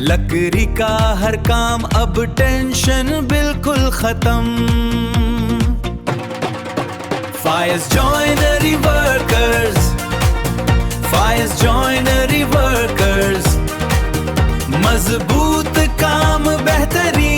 लकड़ी का हर काम अब टेंशन बिल्कुल खत्म। Fires joinery workers, fires joinery workers, मजबूत काम बेहतरीन